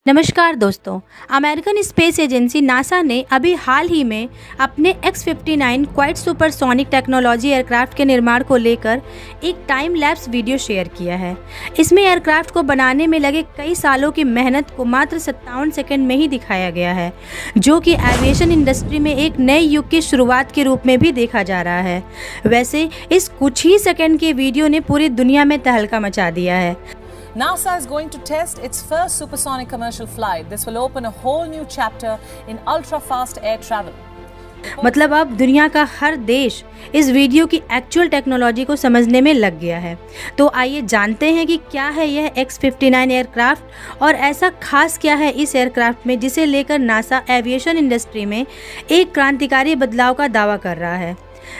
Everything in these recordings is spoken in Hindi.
नमस्कार दोस्तों। अमेरिकन स्पेस एजेंसी नासा ने अभी हाल ही में अपने X-59 quad supersonic technology aircraft के निर्माण को लेकर एक टाइम लैप्स वीडियो शेयर किया है। इसमें एयरक्राफ्ट को बनाने में लगे कई सालों की मेहनत को मात्र 57 सेकंड में ही दिखाया गया है, जो कि एविएशन इंडस्ट्री में एक नए युग की शुरुआत के रूप में भी देखा जा रहा है। वैसे इस कुछ ही सेकंड के वीडियो ने पूरी दुनिया में तहलका मचा दिया है। NASA is going to test its first supersonic commercial flight. This will open a whole new chapter in ultra-fast air travel. मतलब अब दुनिया का हर देश इस वीडियो की एक्चुअल टेक्नोलॉजी को समझने में लग गया है। तो आइए जानते हैं कि क्या है यह X-59 एयरक्राफ्ट और ऐसा खास क्या है इस एयरक्राफ्ट में जिसे लेकर नासा एविएशन इंडस्ट्री में एक क्रांतिकारी बदलाव का दावा कर रहा है।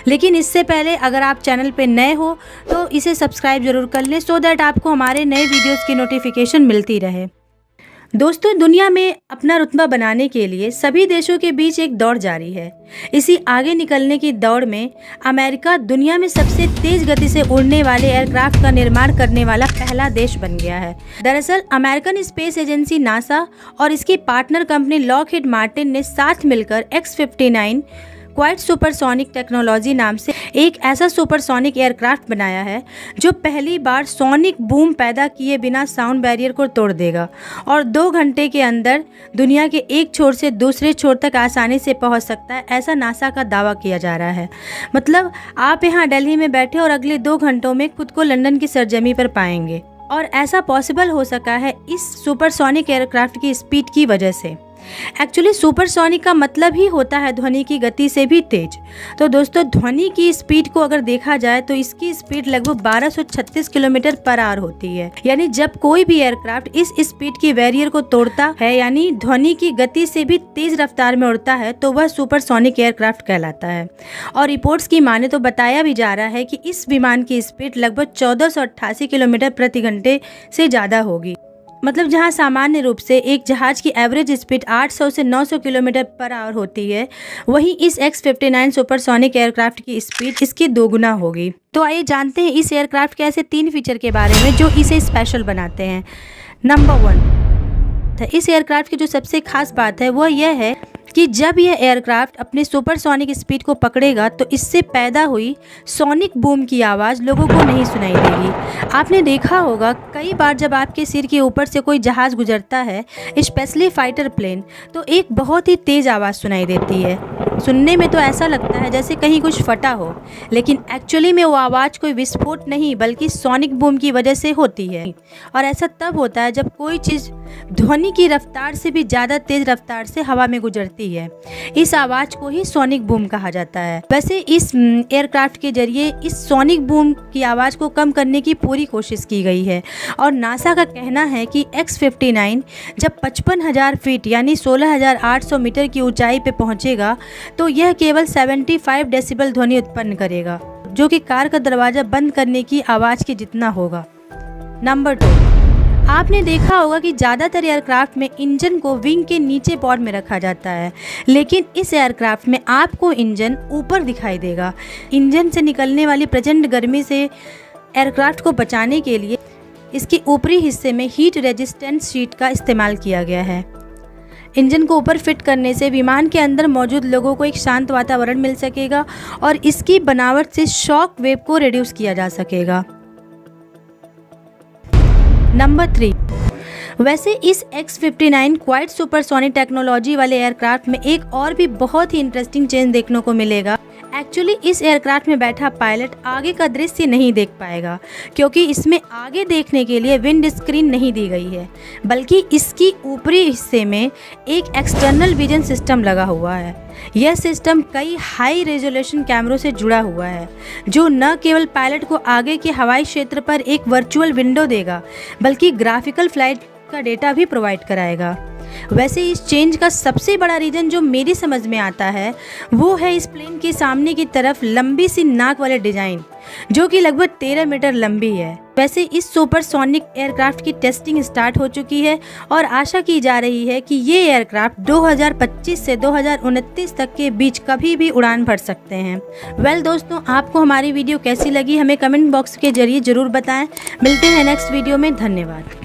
लेकिन इससे पहले अगर आप चैनल पे नए हो तो इसे सब्सक्राइब जरूर कर लें, सो दैट आपको हमारे नए वीडियोस की नोटिफिकेशन मिलती रहे। दोस्तों, दुनिया में अपना रुतबा बनाने के लिए सभी देशों के बीच एक दौड़ जारी है। इसी आगे निकलने की दौड़ में अमेरिका दुनिया में सबसे तेज गति से उड़ने वाले एयरक्राफ्ट का निर्माण करने वाला पहला देश बन गया है। दरअसल अमेरिकन स्पेस एजेंसी नासा और इसकी पार्टनर कंपनी लॉकहीड मार्टिन ने साथ मिलकर X-59 क्वाड सुपरसोनिक टेक्नोलॉजी नाम से एक ऐसा सुपरसोनिक एयरक्राफ्ट बनाया है जो पहली बार सोनिक बूम पैदा किए बिना साउंड बैरियर को तोड़ देगा और 2 घंटे के अंदर दुनिया के एक छोर से दूसरे छोर तक आसानी से पहुंच सकता है, ऐसा नासा का दावा किया जा रहा है। मतलब आप यहां दिल्ली में बैठे और अगले 2 घंटों में खुद को लंदन की सरजमी पर पाएंगे, और ऐसा पॉसिबल हो सका है इस सुपरसोनिक एयरक्राफ्ट की स्पीड की वजह से। एक्चुअली सुपरसोनिक का मतलब ही होता है ध्वनि की गति से भी तेज। तो दोस्तों, ध्वनि की स्पीड को अगर देखा जाए तो इसकी स्पीड लगभग 1236 किलोमीटर पर आवर होती है। यानी जब कोई भी एयरक्राफ्ट इस स्पीड की बैरियर को तोड़ता है, यानी ध्वनि की गति से भी तेज रफ्तार में उड़ता है, तो वह सुपरसोनिक एयरक्राफ्ट कहलाता है। और रिपोर्ट्स की माने तो बताया भी जा रहा है कि इस विमान की स्पीड लगभग 1488 किलोमीटर प्रति घंटे से ज़्यादा होगी। मतलब जहां सामान्य रूप से एक जहाज की एवरेज स्पीड 800 से 900 किलोमीटर पर आवर होती है, वहीं इस X-59 सुपरसोनिक एयरक्राफ्ट की स्पीड इसकी 2 गुना होगी। तो आइए जानते हैं इस एयरक्राफ्ट के ऐसे 3 फीचर के बारे में जो इसे स्पेशल बनाते हैं। नंबर 1, इस एयरक्राफ्ट की जो सबसे खास बात है वह यह है कि जब यह एयरक्राफ्ट अपने सुपरसोनिक स्पीड को पकड़ेगा तो इससे पैदा हुई सोनिक बूम की आवाज़ लोगों को नहीं सुनाई देगी। आपने देखा होगा कई बार जब आपके सिर के ऊपर से कोई जहाज़ गुजरता है, स्पेशली फाइटर प्लेन, तो एक बहुत ही तेज़ आवाज़ सुनाई देती है। सुनने में तो ऐसा लगता है जैसे कहीं कुछ फटा हो, लेकिन एक्चुअली में वो आवाज़ कोई विस्फोट नहीं बल्कि सोनिक बूम की वजह से होती है। और ऐसा तब होता है जब कोई चीज़ ध्वनि की रफ्तार से भी ज़्यादा तेज़ रफ्तार से हवा में गुजरती है। इस आवाज़ को ही सोनिक बूम कहा जाता है। वैसे इस एयरक्राफ्ट के जरिए इस सोनिक बूम की आवाज़ को कम करने की पूरी कोशिश की गई है, और नासा का कहना है कि X-59 जब 55,000 फीट यानी 16,800 मीटर की ऊंचाई पे पहुंचेगा तो यह केवल 75 डेसिबल ध्वनि उत्पन्न करेगा, जो कि कार का दरवाज़ा बंद करने की आवाज़ के जितना होगा। नंबर 2, आपने देखा होगा कि ज़्यादातर एयरक्राफ्ट में इंजन को विंग के नीचे पॉड में रखा जाता है, लेकिन इस एयरक्राफ्ट में आपको इंजन ऊपर दिखाई देगा। इंजन से निकलने वाली प्रचंड गर्मी से एयरक्राफ्ट को बचाने के लिए इसके ऊपरी हिस्से में हीट रेजिस्टेंट शीट का इस्तेमाल किया गया है। इंजन को ऊपर फिट करने से विमान के अंदर मौजूद लोगों को एक शांत वातावरण मिल सकेगा और इसकी बनावट से शॉक वेव को रिड्यूस किया जा सकेगा। नंबर 3, वैसे इस X-59 क्वाड सुपरसोनिक टेक्नोलॉजी वाले एयरक्राफ्ट में एक और भी बहुत ही इंटरेस्टिंग चेंज देखने को मिलेगा। एक्चुअली इस एयरक्राफ्ट में बैठा पायलट आगे का दृश्य नहीं देख पाएगा, क्योंकि इसमें आगे देखने के लिए विंड स्क्रीन नहीं दी गई है, बल्कि इसकी ऊपरी हिस्से में एक एक्सटर्नल विजन सिस्टम लगा हुआ है। यह सिस्टम कई हाई रेजोल्यूशन कैमरों से जुड़ा हुआ है, जो न केवल पायलट को आगे के हवाई क्षेत्र पर एक वर्चुअल विंडो देगा, बल्कि ग्राफिकल फ्लाइट का डेटा भी प्रोवाइड कराएगा। वैसे इस चेंज का सबसे बड़ा रीज़न जो मेरी समझ में आता है वो है इस प्लेन के सामने की तरफ लंबी सी नाक वाले डिज़ाइन, जो कि लगभग 13 मीटर लंबी है। वैसे इस सुपरसोनिक एयरक्राफ्ट की टेस्टिंग स्टार्ट हो चुकी है और आशा की जा रही है कि ये एयरक्राफ्ट 2025 से 2029 तक के बीच कभी भी उड़ान भर सकते हैं। वेल दोस्तों, आपको हमारी वीडियो कैसी लगी हमें कमेंट बॉक्स के जरिए ज़रूर बताएं। मिलते हैं नेक्स्ट वीडियो में। धन्यवाद।